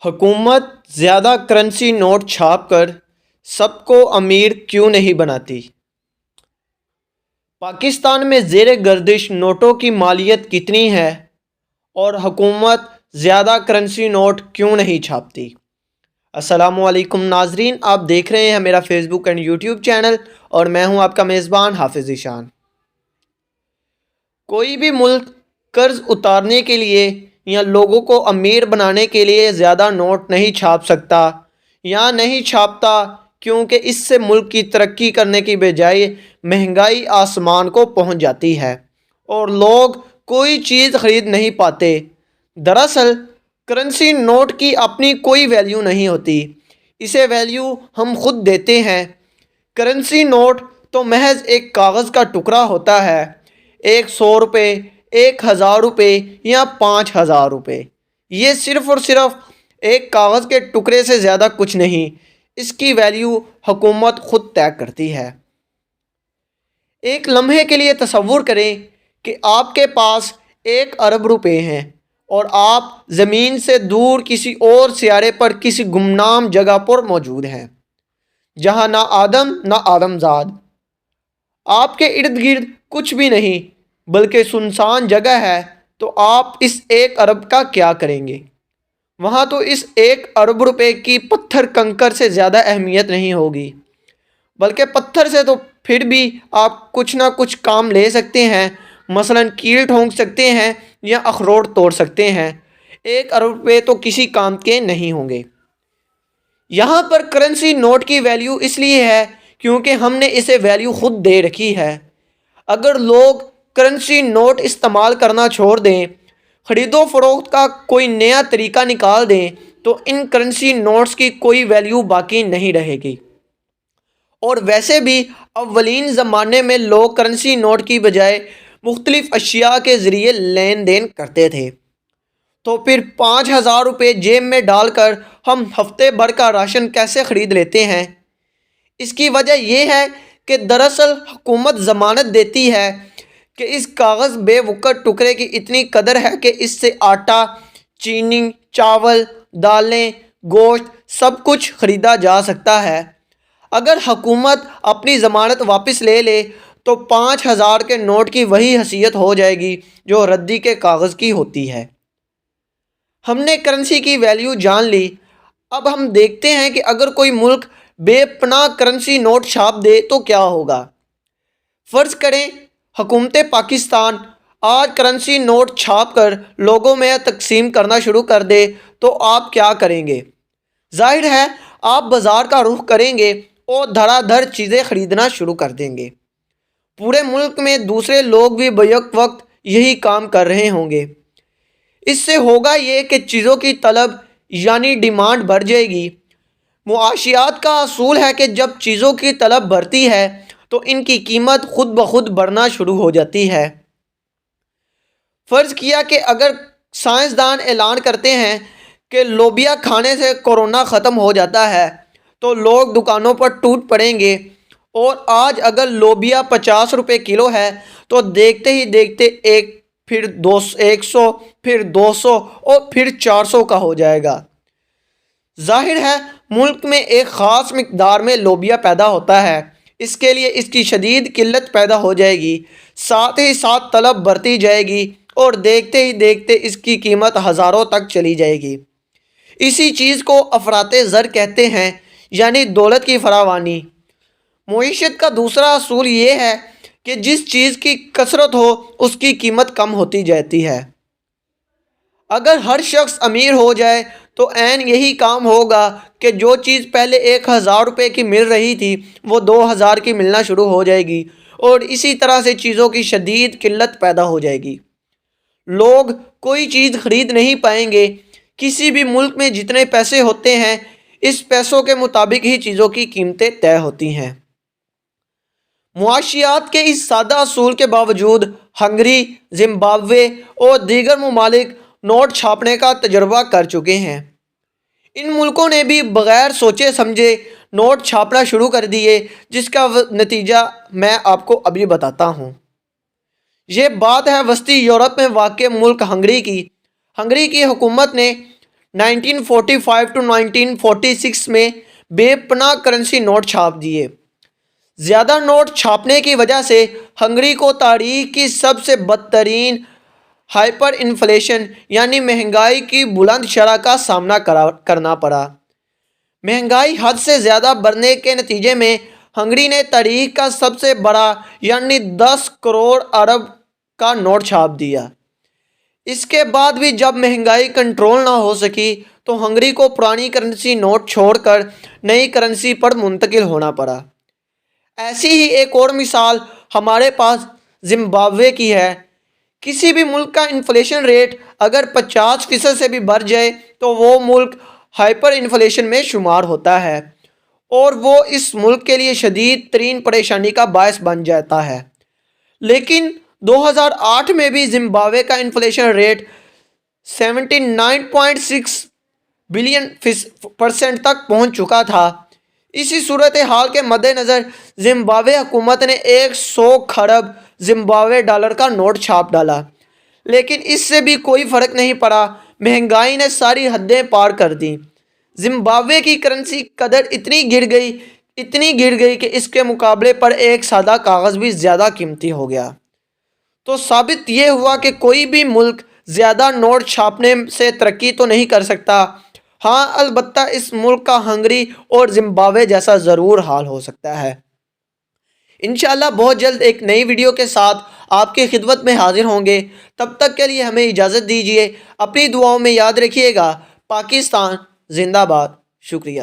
حکومت زیادہ currency note چھاپ کر سب کو امیر کیوں نہیں بناتی؟ پاکستان میں زیر گردش نوٹوں کی مالیت کتنی ہے اور حکومت زیادہ کرنسی نوٹ کیوں نہیں چھاپتی؟ السلام علیکم ناظرین، آپ دیکھ رہے ہیں میرا Facebook and YouTube channel اور میں ہوں آپ کا میزبان حافظ ذیشان۔ کوئی بھی ملک قرض اتارنے کے لیے یا لوگوں کو امیر بنانے کے لیے زیادہ نوٹ نہیں چھاپ سکتا یا نہیں چھاپتا، کیونکہ اس سے ملک کی ترقی کرنے کی بجائے مہنگائی آسمان کو پہنچ جاتی ہے اور لوگ کوئی چیز خرید نہیں پاتے۔ دراصل کرنسی نوٹ کی اپنی کوئی ویلیو نہیں ہوتی، اسے ویلیو ہم خود دیتے ہیں۔ کرنسی نوٹ تو محض ایک کاغذ کا ٹکڑا ہوتا ہے، 100 روپے، 1000 روپے یا 5000 روپے، یہ صرف اور صرف ایک کاغذ کے ٹکڑے سے زیادہ کچھ نہیں۔ اس کی ویلیو حکومت خود طے کرتی ہے۔ ایک لمحے کے لیے تصور کریں کہ آپ کے پاس 1 ارب روپے ہیں اور آپ زمین سے دور کسی اور سیارے پر کسی گمنام جگہ پر موجود ہیں جہاں نہ آدم نہ آدمزاد، آپ کے ارد گرد کچھ بھی نہیں بلکہ سنسان جگہ ہے، تو آپ اس 1 ارب کا کیا کریں گے؟ وہاں تو اس 1 ارب روپے کی پتھر کنکر سے زیادہ اہمیت نہیں ہوگی، بلکہ پتھر سے تو پھر بھی آپ کچھ نہ کچھ کام لے سکتے ہیں، مثلا کیل ٹھونک سکتے ہیں یا اخروٹ توڑ سکتے ہیں۔ 1 ارب روپے تو کسی کام کے نہیں ہوں گے۔ یہاں پر کرنسی نوٹ کی ویلیو اس لیے ہے کیونکہ ہم نے اسے ویلیو خود دے رکھی ہے۔ اگر لوگ کرنسی نوٹ استعمال کرنا چھوڑ دیں، خرید و فروخت کا کوئی نیا طریقہ نکال دیں، تو ان کرنسی نوٹس کی کوئی ویلیو باقی نہیں رہے گی۔ اور ویسے بھی اولین زمانے میں لوگ کرنسی نوٹ کی بجائے مختلف اشیاء کے ذریعے لین دین کرتے تھے، تو پھر 5000 روپے جیب میں ڈال کر ہم ہفتے بھر کا راشن کیسے خرید لیتے ہیں؟ اس کی وجہ یہ ہے کہ دراصل حکومت ضمانت دیتی ہے کہ اس کاغذ بے وقت ٹکڑے کی اتنی قدر ہے کہ اس سے آٹا، چینی، چاول، دالیں، گوشت سب کچھ خریدا جا سکتا ہے۔ اگر حکومت اپنی ضمانت واپس لے لے تو 5000 کے نوٹ کی وہی حیثیت ہو جائے گی جو ردی کے کاغذ کی ہوتی ہے۔ ہم نے کرنسی کی ویلیو جان لی، اب ہم دیکھتے ہیں کہ اگر کوئی ملک بے پناہ کرنسی نوٹ چھاپ دے تو کیا ہوگا۔ فرض کریں حکومت پاکستان آج کرنسی نوٹ چھاپ کر لوگوں میں تقسیم کرنا شروع کر دے تو آپ کیا کریں گے؟ ظاہر ہے آپ بازار کا رخ کریں گے اور دھڑا دھڑ چیزیں خریدنا شروع کر دیں گے۔ پورے ملک میں دوسرے لوگ بھی بیک وقت یہی کام کر رہے ہوں گے۔ اس سے ہوگا یہ کہ چیزوں کی طلب یعنی ڈیمانڈ بڑھ جائے گی۔ معاشیات کا اصول ہے کہ جب چیزوں کی طلب بڑھتی ہے تو ان کی قیمت خود بخود بڑھنا شروع ہو جاتی ہے۔ فرض کیا کہ اگر سائنسدان اعلان کرتے ہیں کہ لوبیا کھانے سے کورونا ختم ہو جاتا ہے، تو لوگ دکانوں پر ٹوٹ پڑیں گے، اور آج اگر لوبیا 50 روپے کلو ہے تو دیکھتے ہی دیکھتے ایک، پھر 100، پھر 200 اور پھر 400 کا ہو جائے گا۔ ظاہر ہے ملک میں ایک خاص مقدار میں لوبیا پیدا ہوتا ہے، اس کے لیے اس کی شدید قلت پیدا ہو جائے گی، ساتھ ہی ساتھ طلب بڑھتی جائے گی اور دیکھتے ہی دیکھتے اس کی قیمت ہزاروں تک چلی جائے گی۔ اسی چیز کو افراط زر کہتے ہیں، یعنی دولت کی فراوانی۔ معیشت کا دوسرا اصول یہ ہے کہ جس چیز کی کثرت ہو اس کی قیمت کم ہوتی جاتی ہے۔ اگر ہر شخص امیر ہو جائے تو عین یہی کام ہوگا کہ جو چیز پہلے 1000 روپے کی مل رہی تھی وہ 2000 کی ملنا شروع ہو جائے گی، اور اسی طرح سے چیزوں کی شدید قلت پیدا ہو جائے گی۔ لوگ کوئی چیز خرید نہیں پائیں گے۔ کسی بھی ملک میں جتنے پیسے ہوتے ہیں، اس پیسوں کے مطابق ہی چیزوں کی قیمتیں طے ہوتی ہیں۔ معاشیات کے اس سادہ اصول کے باوجود ہنگری، زمبابوے اور دیگر ممالک نوٹ چھاپنے کا تجربہ کر چکے ہیں۔ ان ملکوں نے بھی بغیر سوچے سمجھے نوٹ چھاپنا شروع کر دیے، جس کا نتیجہ میں آپ کو ابھی بتاتا ہوں۔ یہ بات ہے وسطی یورپ میں واقع ملک ہنگری کی۔ ہنگری کی حکومت نے 1945 to 1946 میں بے پناہ کرنسی نوٹ چھاپ دیے۔ زیادہ نوٹ چھاپنے کی وجہ سے ہنگری کو تاریخ کی سب سے بدترین ہائپر انفلیشن یعنی مہنگائی کی بلند شرح کا سامنا کرنا پڑا۔ مہنگائی حد سے زیادہ بڑھنے کے نتیجے میں ہنگری نے تاریخ کا سب سے بڑا یعنی 10 کروڑ ارب کا نوٹ چھاپ دیا۔ اس کے بعد بھی جب مہنگائی کنٹرول نہ ہو سکی تو ہنگری کو پرانی کرنسی نوٹ چھوڑ کر نئی کرنسی پر منتقل ہونا پڑا۔ ایسی ہی ایک اور مثال ہمارے پاس زمبابوے کی ہے۔ کسی بھی ملک کا انفلیشن ریٹ اگر 50% سے بھی بڑھ جائے تو وہ ملک ہائپر انفلیشن میں شمار ہوتا ہے اور وہ اس ملک کے لیے شدید ترین پریشانی کا باعث بن جاتا ہے۔ لیکن 2008 میں بھی زمبابوے کا انفلیشن ریٹ 79.6 بلین % تک پہنچ چکا تھا۔ اسی صورتحال کے مد نظر زمبابوے حکومت نے 100 کھرب زمبابوے ڈالر کا نوٹ چھاپ ڈالا، لیکن اس سے بھی کوئی فرق نہیں پڑا۔ مہنگائی نے ساری حدیں پار کر دیں۔ زمبابوے کی کرنسی قدر اتنی گر گئی کہ اس کے مقابلے پر ایک سادہ کاغذ بھی زیادہ قیمتی ہو گیا۔ تو ثابت یہ ہوا کہ کوئی بھی ملک زیادہ نوٹ چھاپنے سے ترقی تو نہیں کر سکتا، ہاں البتہ اس ملک کا ہنگری اور زمبابوے جیسا ضرور حال ہو سکتا ہے۔ انشاءاللہ بہت جلد ایک نئی ویڈیو کے ساتھ آپ کی خدمت میں حاضر ہوں گے۔ تب تک کے لیے ہمیں اجازت دیجیے۔ اپنی دعاؤں میں یاد رکھیے گا۔ پاکستان زندہ باد۔ شکریہ۔